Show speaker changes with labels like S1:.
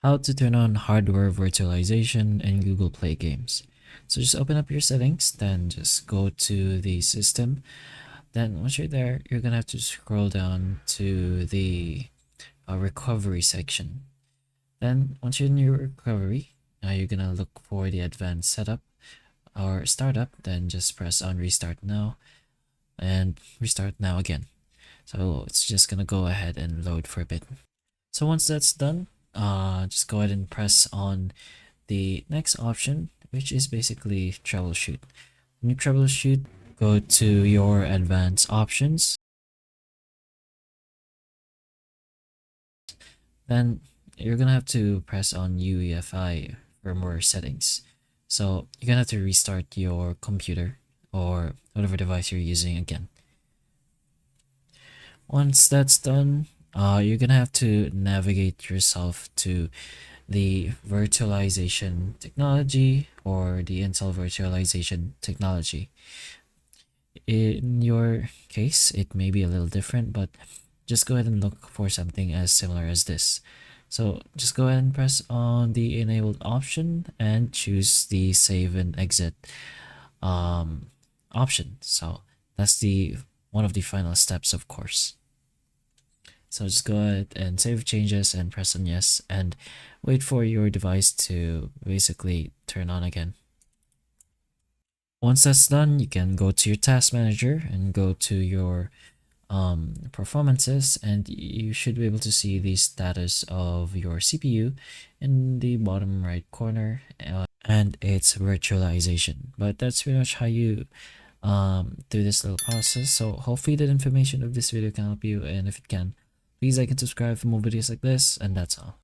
S1: how to turn on hardware virtualization in Google Play games. So just open up your settings, then just go to the system. Then once you're there, you're gonna have to scroll down to the recovery section. Then once you're in your recovery, you're gonna look for the advanced setup or startup. Then just press on restart now and restart now again. So it's just gonna go ahead and load for a bit. So once that's done, just go ahead and press on the next option, which is basically troubleshoot. When you troubleshoot, go to your advanced options. Then you're gonna have to press on UEFI for more settings. So you're gonna have to restart your computer or whatever device you're using again. Once that's done, you're gonna have to navigate yourself to the virtualization technology or the Intel virtualization technology. In your case, it may be a little different, but just go ahead and look for something as similar as this. So just go ahead and press on the enabled option and choose the save and exit option. So that's the one of the final steps, of course. So just go ahead and save changes and press on yes and wait for your device to basically turn on again. Once that's done, you can go to your task manager and go to your performances, and you should be able to see the status of your CPU in the bottom right corner and its virtualization. But that's pretty much how you do this little process. So hopefully that information of this video can help you, and if it can, please like and subscribe for more videos like this, and that's all.